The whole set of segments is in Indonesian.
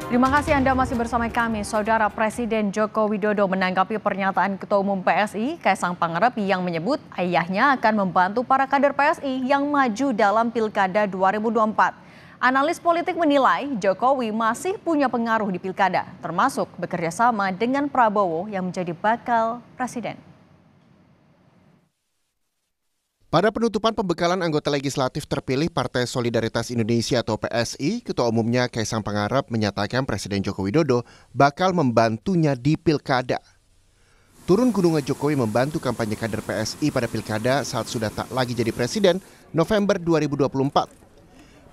Terima kasih Anda masih bersama kami. Saudara Presiden Joko Widodo menanggapi pernyataan Ketua Umum PSI, Kaisang Pangarep yang menyebut ayahnya akan membantu para kader PSI yang maju dalam Pilkada 2024. Analis politik menilai Jokowi masih punya pengaruh di Pilkada, termasuk bekerja sama dengan Prabowo yang menjadi bakal presiden. Pada penutupan pembekalan anggota legislatif terpilih Partai Solidaritas Indonesia atau PSI, Ketua Umumnya Kaisang Pangarep menyatakan Presiden Joko Widodo bakal membantunya di Pilkada. Turun gunungnya Jokowi membantu kampanye kader PSI pada Pilkada saat sudah tak lagi jadi presiden November 2024.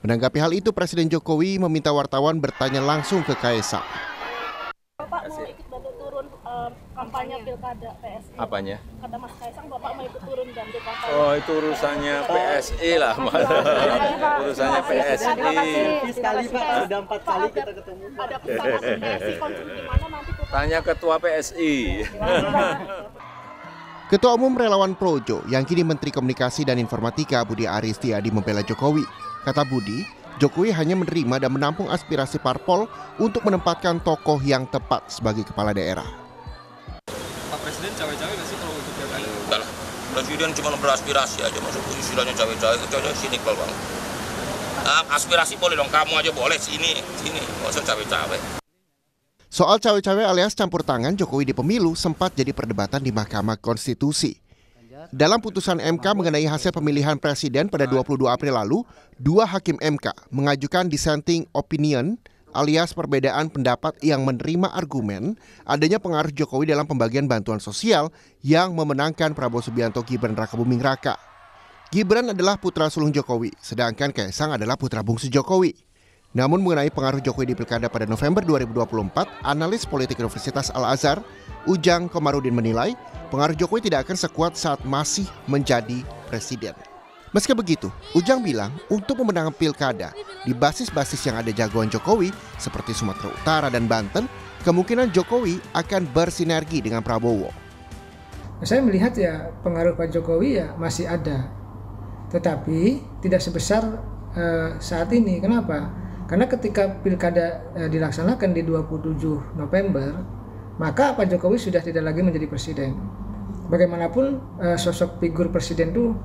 Menanggapi hal itu, Presiden Jokowi meminta wartawan bertanya langsung ke Kaisang. Bapak mau ikut bantu turun kampanye Pilkada PSI? Apanya? Kata Mas Kaisang, Bapak mau ikut turun bantu kampanye. Oh, itu urusannya PSI lah. Urusannya PSI. Sekali Pak, sudah 4 kali kita ketemu. Ada pesan Mas PSI konflik di mana nanti? Tanya Ketua PSI. Ketua Umum Relawan Projo yang kini Menteri Komunikasi dan Informatika Budi Aris Setiadi membela Jokowi. Kata Budi, Jokowi hanya menerima dan menampung aspirasi parpol untuk menempatkan tokoh yang tepat sebagai kepala daerah. Pak Presiden cawe-cawe nggak sih kalau untuk pilkada? Enggak lah, Presiden cuma beraspirasi aja, masuk istilahnya cawe-cawe, itu aja sinikal bang. Aspirasi boleh dong, kamu aja boleh, sini, nggak usah cawe-cawe. Soal cawe-cawe alias campur tangan Jokowi di pemilu sempat jadi perdebatan di Mahkamah Konstitusi. Dalam putusan MK mengenai hasil pemilihan presiden pada 22 April lalu, 2 hakim MK mengajukan dissenting opinion alias perbedaan pendapat yang menerima argumen adanya pengaruh Jokowi dalam pembagian bantuan sosial yang memenangkan Prabowo Subianto Gibran Rakabuming Raka. Gibran adalah putra sulung Jokowi, sedangkan Kaisang adalah putra bungsu Jokowi. Namun mengenai pengaruh Jokowi di Pilkada pada November 2024, analis politik Universitas Al-Azhar, Ujang Komarudin menilai pengaruh Jokowi tidak akan sekuat saat masih menjadi presiden. Meski begitu, Ujang bilang untuk memenangkan Pilkada di basis-basis yang ada jagoan Jokowi seperti Sumatera Utara dan Banten, kemungkinan Jokowi akan bersinergi dengan Prabowo. Saya melihat ya pengaruh Pak Jokowi ya masih ada, tetapi tidak sebesar saat ini. Kenapa? Karena ketika Pilkada dilaksanakan di 27 November, maka Pak Jokowi sudah tidak lagi menjadi presiden. Bagaimanapun sosok figur presiden itu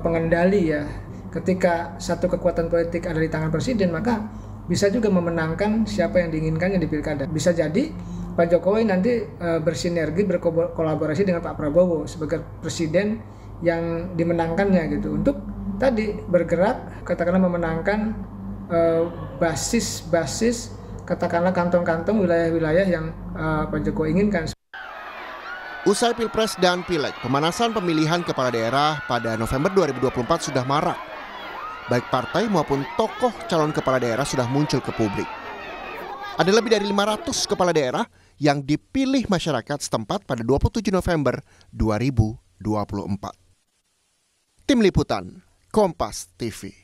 pengendali ya. Ketika satu kekuatan politik ada di tangan presiden, maka bisa juga memenangkan siapa yang diinginkannya di Pilkada. Bisa jadi Pak Jokowi nanti bersinergi, berkolaborasi dengan Pak Prabowo sebagai presiden yang dimenangkannya gitu. Untuk tadi bergerak, katakanlah memenangkan basis katakanlah kantong-kantong wilayah-wilayah yang Pak Jokowi inginkan. Usai Pilpres dan Pileg, pemanasan pemilihan kepala daerah pada November 2024 sudah marak. Baik partai maupun tokoh calon kepala daerah sudah muncul ke publik. Ada lebih dari 500 kepala daerah yang dipilih masyarakat setempat pada 27 November 2024. Tim Liputan, Kompas TV.